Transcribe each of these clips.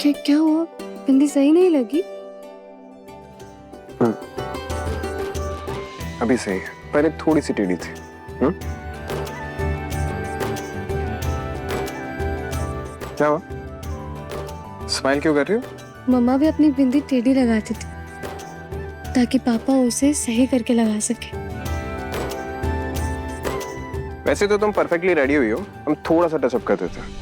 क्या हुआ? बिंदी सही नहीं लगी? अभी सही है, पहले थोड़ी सी टेढ़ी थी। क्या हुआ? स्माइल क्यों कर रही हो? मम्मा भी अपनी बिंदी टेढ़ी लगाती थी ताकि पापा उसे सही करके लगा सके। वैसे तो तुम परफेक्टली रेडी हुई हो, हम थोड़ा सा टचअप कर देते हैं।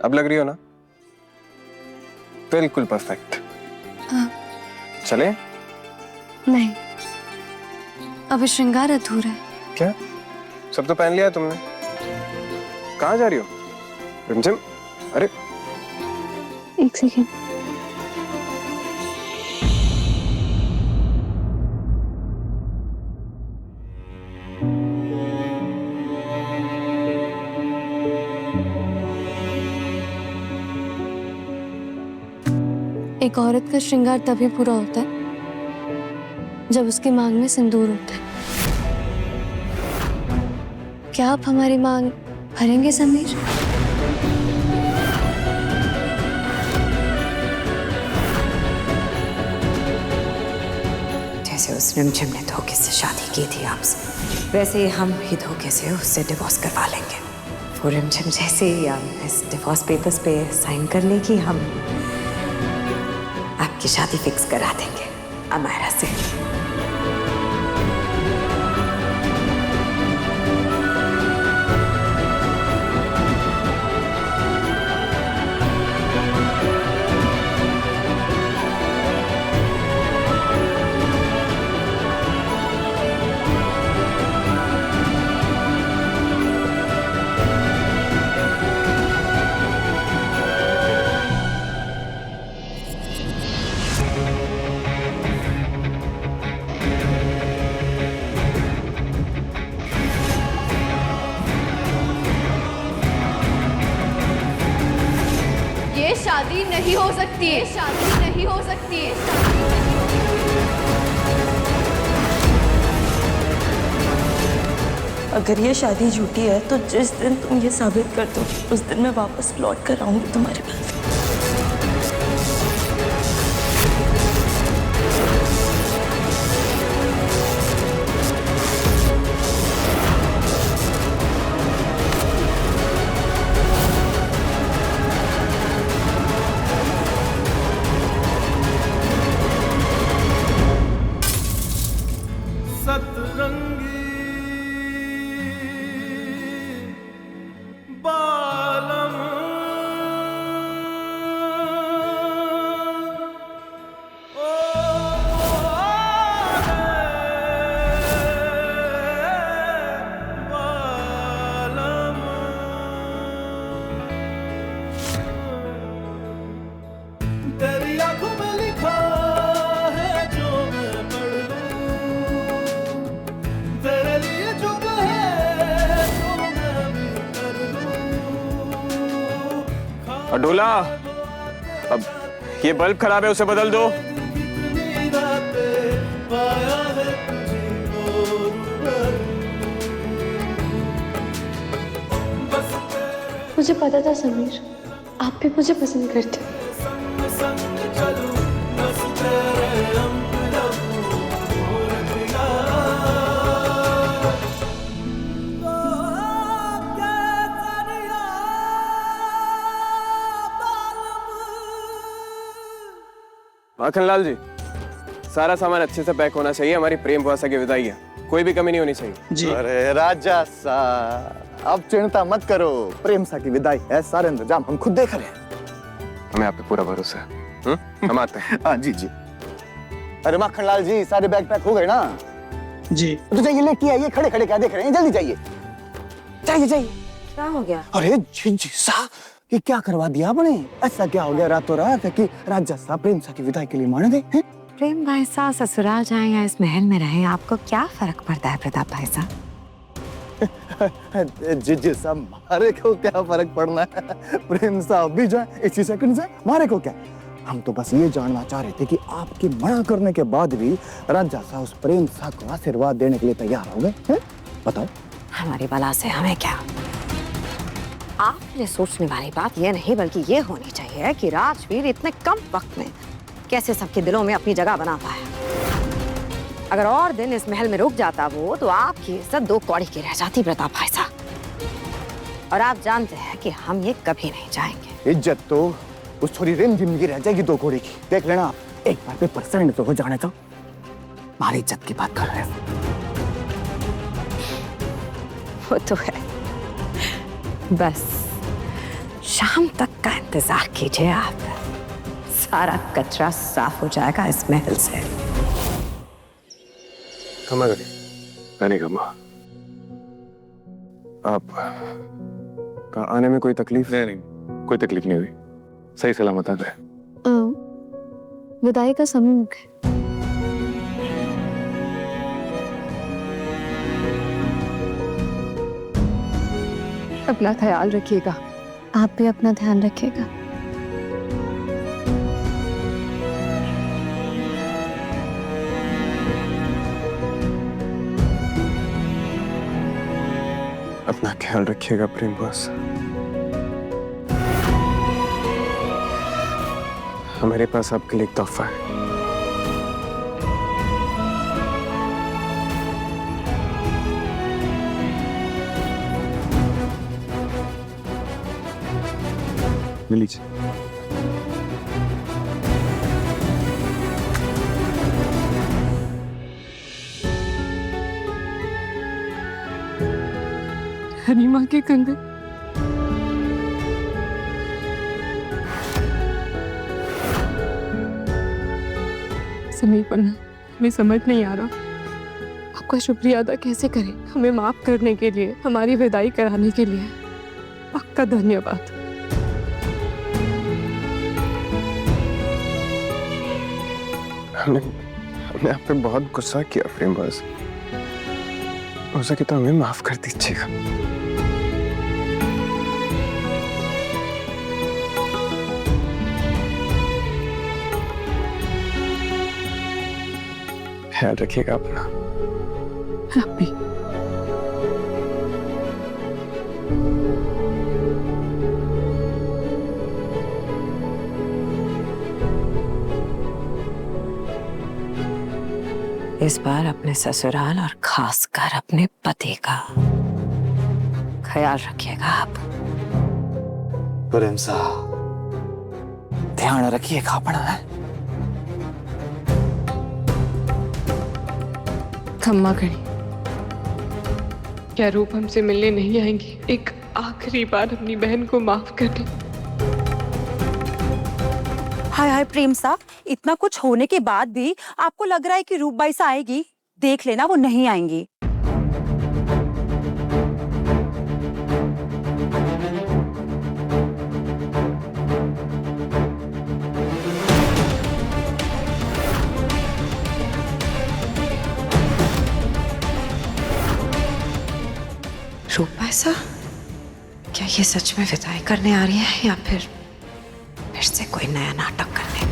अब लग रही हो ना? बिल्कुल परफेक्ट। हाँ। चले? नहीं, अभी श्रृंगार अधूरा है। क्या? सब तो पहन लिया तुमने। कहाँ जा रही हो? रिमझिम? अरे एक सेकेंड। एक औरत का श्रृंगार तभी पूरा होता है जब उसकी मांग में सिंदूर होता है। क्या आप हमारी मांग भरेंगे समीर? जैसे उस रिमझिम ने धोखे से शादी की थी आपसे, वैसे ही हम भी धोखे से उससे डिवोर्स करवा लेंगे। वो रिमझिम जैसे ही इस डिवोर्स पेपर्स पे साइन कर लेगी, हम आपकी शादी फिक्स करा देंगे अमायरा से। शादी नहीं हो सकती है, शादी नहीं हो सकती है। अगर ये शादी झूठी है तो जिस दिन तुम ये साबित कर दो उस दिन मैं वापस लौट कर आऊंगी तुम्हारे पास। अडोला, अब ये बल्ब खराब है, उसे बदल दो। मुझे पता था समीर, आप भी मुझे पसंद करते हो। माखनलाल जी, सारा सामान अच्छे से पैक होना चाहिए, हमारी प्रेम बुआसा की विदाई है, कोई भी कमी नहीं होनी चाहिए जी। अरे राजा सा, अब चिंता मत करो, प्रेम सा की विदाई है, सारे इंतजाम हम खुद देख रहे हैं। हमें आप पे पूरा भरोसा है। हम आते हैं। हाँ जी जी। अरे माखनलाल जी, सारे बैग पैक हो गए ना? जी। तो जाइए लेके आइए, खड़े खड़े क्या देख रहे हैं, जल्दी जाइए जाइए जाइए। क्या हो गया? अरे जी जी सा, ये क्या करवा दिया आपने? ऐसा क्या हो गया रातों रात कि राजा सा प्रेम सा की विदाई के लिए माने दे हैं? प्रेम भाई साहब ससुराल जाए या इस महल में रहे, आपको क्या फर्क पड़ता है प्रताप भाई साहब? जी जी साहब, हमारे को क्या फर्क पड़ना है? प्रेम साहब भी जाए इसी सेकंड से, हमारे को क्या? हम तो बस ये जानना चाह रहे थे कि आपके मना करने के बाद भी राजा साहब उस प्रेम साहब को आशीर्वाद देने के लिए तैयार हो गए। बताओ। हमारी बला से हमें क्या? आपने सोचने वाली बात ये नहीं बल्कि ये होनी चाहिए कि राजवीर इतने कम वक्त में कैसे सबके दिलों में अपनी जगह बना पाया। अगर और दिन इस महल में रुक जाता वो, तो आपकी इज्जत दो कौड़ी की रह जाती प्रताप भाई साहब। और आप जानते हैं कि हम ये कभी नहीं चाहेंगे। इज्जत तो उस थोड़ी रिम जिम की रह जाएगी दो घोड़ी की, देख लेना आप। एक बार पे परसेंट तो हो जाने तो, हमारी इज्जत की बात कर रहे हैं। वो तो है, बस शाम तक का इंतजार कीजिए आप, सारा कचरा साफ हो जाएगा इस महल से। क्षमा करिए, मैंने क्षमा। आप का आने में कोई तकलीफ? नहीं, कोई तकलीफ नहीं हुई, सही सलामत आ गए। विदाई का समय मुख है। अपना ख्याल रखिएगा। आप भी अपना ध्यान रखिएगा। अपना ख्याल रखिएगा प्रेम बॉस। हमारे पास आपके लिए एक तोहफा है। ले लीजिए। हनीमा के कंगन। समीर पन्ना, हमें समझ नहीं आ रहा आपका शुक्रिया अदा कैसे करें। हमें माफ करने के लिए, हमारी विदाई कराने के लिए आपका धन्यवाद। हमने आप पे बहुत गुस्सा किया प्रेम बॉस, हो सके तो हमें माफ कर दीजिएगा। ख्याल रखिएगा अपना। आप भी। इस बार अपने ससुराल और खासकर अपने पति का ख्याल रखिएगा आप। प्रेम साहब, ध्यान रखिएगा अपना। है खम्मा करी, क्या रूप हमसे मिलने नहीं आएंगी? एक आखिरी बार अपनी बहन को माफ कर दे। हाय हाय प्रेम साहब, इतना कुछ होने के बाद भी आपको लग रहा है कि रूपबाई सा आएगी? देख लेना, वो नहीं आएंगी। रूपा ऐसा? क्या ये सच में विदाई करने आ रही है या फिर से कोई नया नाटक करने।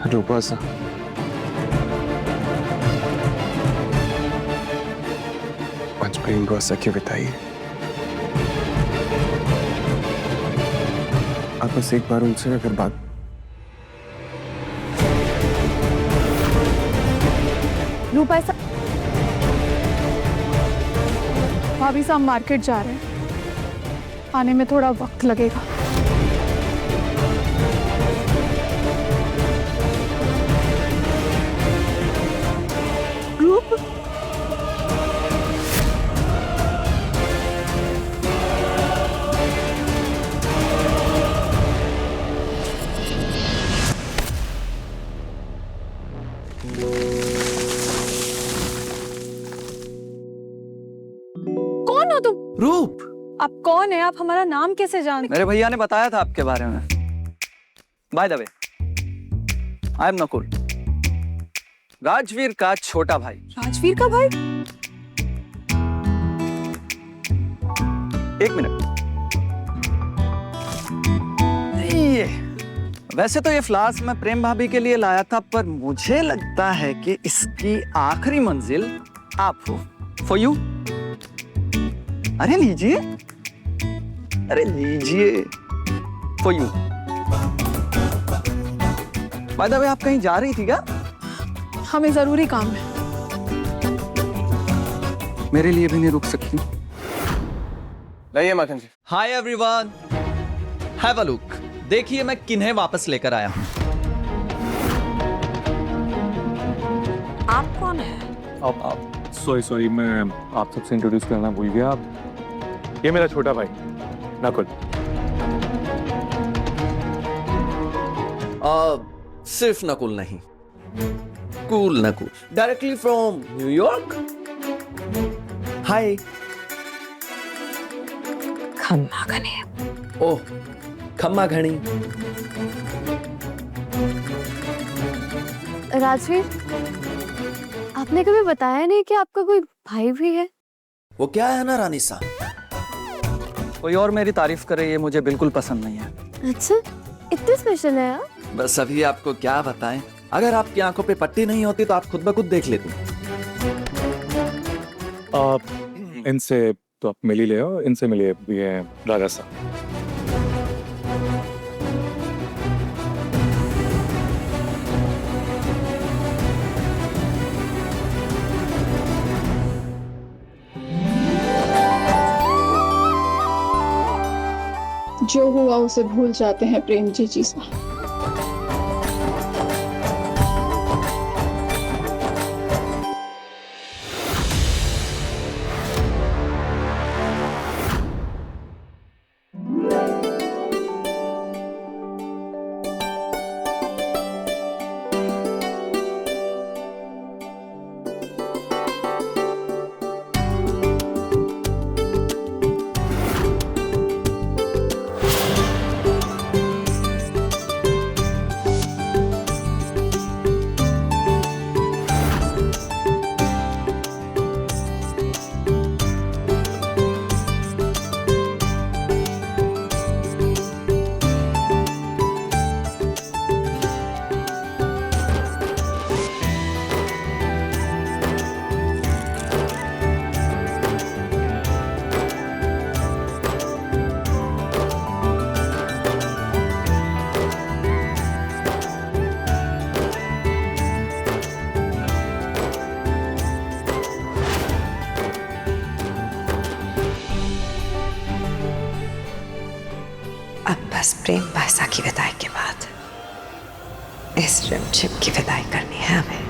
रूपा सा आज प्रेम बुआ की विदाई है। आप बस एक बार उनसे अगर बात। रूपा ऐसा भाभी साहब मार्केट जा रहे हैं, आने में थोड़ा वक्त लगेगा। रूप कौन हो तुम? रूप, आप कौन है? आप हमारा नाम कैसे जानते? मेरे भैया ने बताया था आपके बारे में। By the way, I am Nakul, Rajveer का छोटा भाई। राजवीर का भाई? एक मिनट, ये वैसे तो ये फ्लास्क मैं प्रेम भाभी के लिए लाया था, पर मुझे लगता है कि इसकी आखिरी मंजिल आप हो। For you. अरे लीजिए, अरे लीजिए, for you. By the way, आप कहीं जा रही थी क्या? हमें जरूरी काम है। मेरे लिए भी नहीं रुक सकती? लाइए Makhan ji. Hi everyone, have a look. देखिए मैं किन्हें वापस लेकर आया हूं। आप कौन है? आप सॉरी मैं आप सबसे इंट्रोड्यूस करना भूल गया। आप ये मेरा छोटा भाई नकुल। सिर्फ नकुल नहीं, cool Nakul, directly from New York. Hi. खम्मा घने। ओह, खम्मा घनी। राजवीर, आपने कभी बताया नहीं कि आपका कोई भाई भी है? वो क्या है ना रानी साहब, कोई और मेरी तारीफ करे ये मुझे बिल्कुल पसंद नहीं है। अच्छा, इतने स्पेशल है आप? बस अभी आपको क्या बताएं, अगर आपकी आंखों पे पट्टी नहीं होती तो आप खुद ब खुद देख लेती। आप इनसे तो आप मिल ही ले आओ, इनसे मिलिए, ये राजा साहब। जो हुआ उसे भूल जाते हैं प्रेम जी साहब। अब बस प्रेम भाषा की विदाई के बाद इस रिमझिम की विदाई करनी है हमें।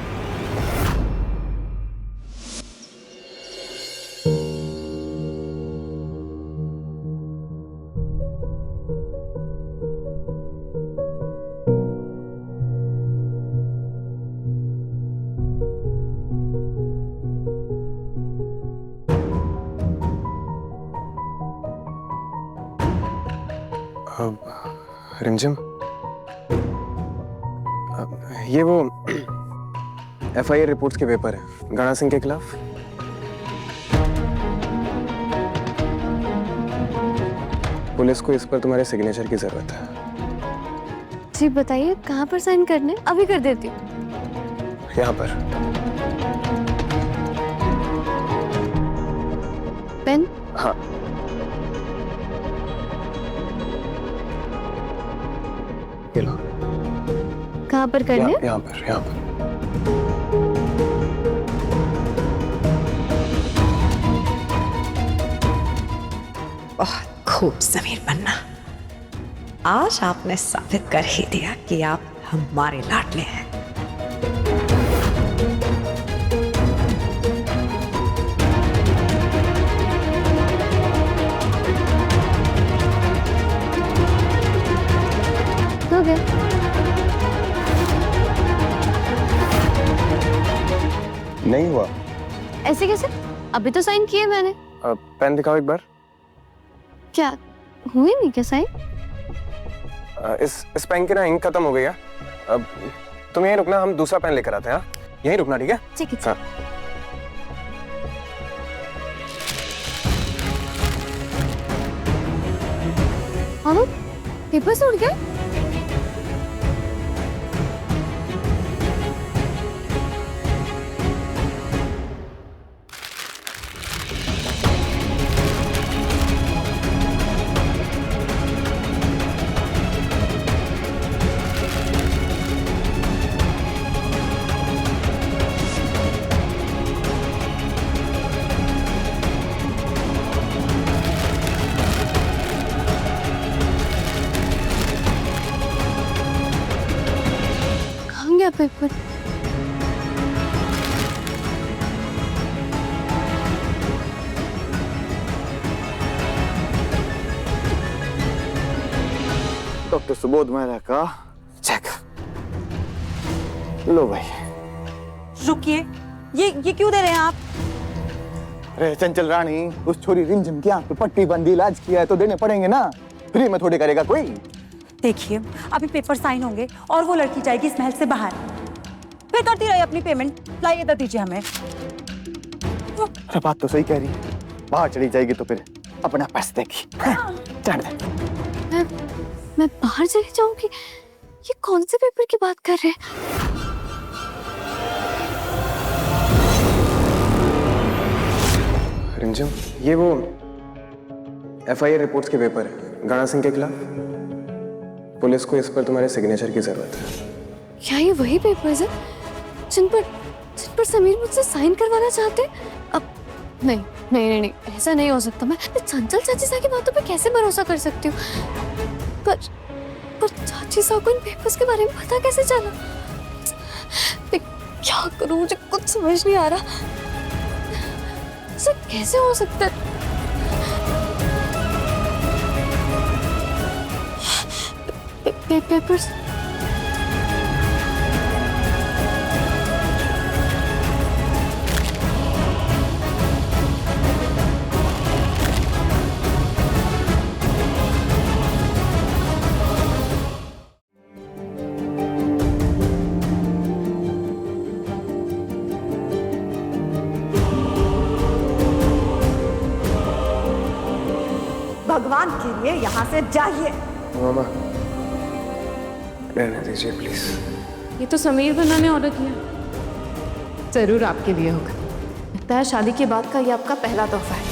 रिमझिम, ये वो FIR रिपोर्ट्स के पेपर है गणा सिंह के खिलाफ। पुलिस को इस पर तुम्हारे सिग्नेचर की जरूरत है। जी बताइए कहाँ पर साइन करने? अभी कर देती हूँ। यहाँ पर। पेन? हाँ। ये लो। कहाँ पर करने? यहाँ पर, यहाँ पर। बहुत खूब समीर पन्ना, आज आपने साबित कर ही दिया कि आप हमारे लाडले हैं। हो गया। नहीं हुआ। ऐसे कैसे? अभी तो साइन किए मैंने। पेन दिखाओ एक बार। क्या हुए नहीं क्या साइन? इस पेन की ना इंक खत्म हो गई है। अब तुम यहीं रुकना, हम दूसरा पेन लेकर आते हैं। हाँ? यहीं रुकना, ठीक है? ठीक है। हाँ। हाँ, पेपर से उड़ गया। कहाँ गया पेपर? डॉक्टर सुबोध मेहरा का चेक लो भाई। रुकिए, ये क्यों दे रहे हैं आप? अरे चंचल रानी, उस छोरी रिमझिम की आंख पे पट्टी बंदी इलाज किया है तो देने पड़ेंगे ना, फ्री में थोड़ी करेगा कोई। देखिए, अभी पेपर साइन होंगे और वो लड़की जाएगी इस महल से बाहर, फिर करती रही अपनी पेमेंट। लाइए दे दीजिए हमें। अरे बात तो सही कह रही है, बाहर चली जाएगी तो फिर अपना पैसे देगी। चढ़ दे। मैं बाहर चली जाऊंगी? ये कौन से पेपर की बात कर रहे हैं? रिमझिम, ये वो FIR रिपोर्ट्स के पेपर है गणा सिंह के खिलाफ। पुलिस को इस पर तुम्हारे सिग्नेचर की जरूरत है। क्या ये वही पेपर्स है जिन पर समीर मुझसे साइन करवाना चाहते हैं? अब नहीं नहीं नहीं, नहीं ऐसा नहीं हो सकता। मैं चंचल चाची साहब की बातों पे कैसे भरोसा कर सकती हूँ? पर चाची साहब को इन पेपर्स के बारे में पता कैसे चला? मैं क्या करूँ, मुझे कुछ समझ नहीं आ रहा। ऐसा कैसे हो सकता है? पेपर्स भगवान के लिए यहाँ से जाइए। मामा रहने दीजिए प्लीज। ये तो समीर पन्ना ने ऑर्डर किया। जरूर आपके लिए होगा। लगता है शादी के बाद का ये आपका पहला तोहफा है।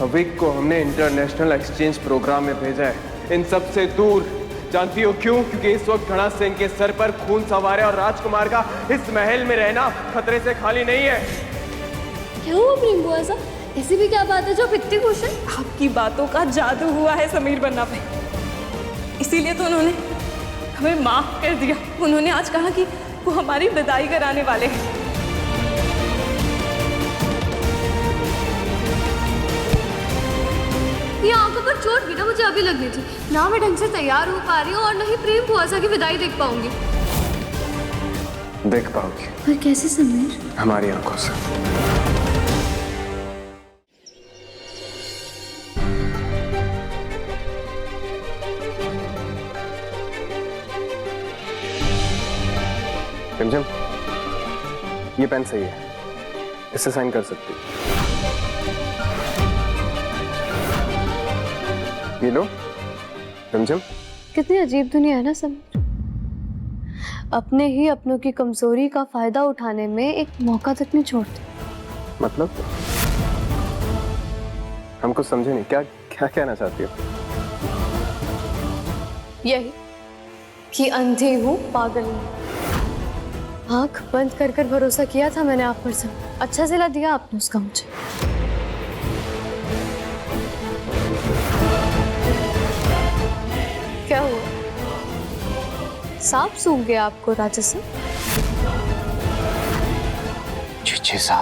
अविक को हमने इंटरनेशनल एक्सचेंज प्रोग्राम में भेजा है, इन सब से दूर। जानती हो क्यों? क्योंकि इस वक्त घना सिंह के सर पर खून सवार है और राजकुमार का इस महल में रहना खतरे से खाली नहीं है। क्या हुआ प्रेम बुआ सा? ऐसी भी क्या बात है जो इतनी खुश है? आपकी बातों का जादू हुआ है समीर पन्ना पे, इसीलिए तो उन्होंने हमें माफ कर दिया। उन्होंने आज कहा कि वो हमारी विदाई कराने वाले हैं। ये आंखों पर चोट भी ना मुझे अभी लगनी थी। ना मैं ढंग से तैयार हो पा रही हूँ और ना ही प्रेम बुआ सा की विदाई देख पाऊंगी। देख पाओगी। पर कैसे समीर? हमारी आंखों से। रिमझिम, ये पेन सही है, इससे साइन कर सकती हो। ये लो रिमझिम। कितनी अजीब दुनिया है ना समीर। अपने ही अपनों की कमजोरी का फायदा उठाने में एक मौका तक नहीं छोड़ते। मतलब हम कुछ समझे नहीं, क्या क्या कहना चाहती हो? यही कि अंधी हूँ, पागल हूँ। आंख बंद कर कर भरोसा किया था मैंने आप पर से। अच्छा सिला दिया आपने उसका मुझे। क्या हुआ? सांप सूंघ गया आपको राजस्व? चिचिसा,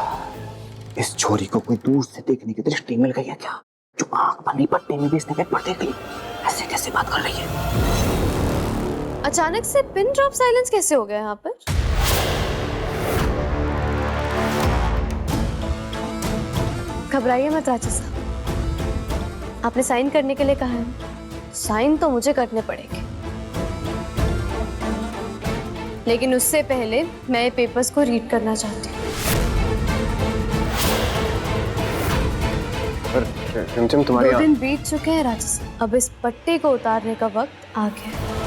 इस छोरी को कोई दूर से देखने की दृष्टि मिल गई है क्या? जो आंख बंदी पट्टी में भी इसने पेट पर देख ली। ऐसे कैसे बात कर रही है? अचानक से पिन ड्रॉप साइलेंस कैसे हो गया यहाँ पर? घबराइए मत राजा साहब, आपने साइन करने के लिए कहा है, साइन तो मुझे करने पड़ेंगे, लेकिन उससे पहले मैं पेपर्स को रीड करना चाहती हूँ। रिमझिम, तुम्हारी 2 दिन बीत चुके हैं राजा साहब, अब इस पट्टी को उतारने का वक्त आ गया है।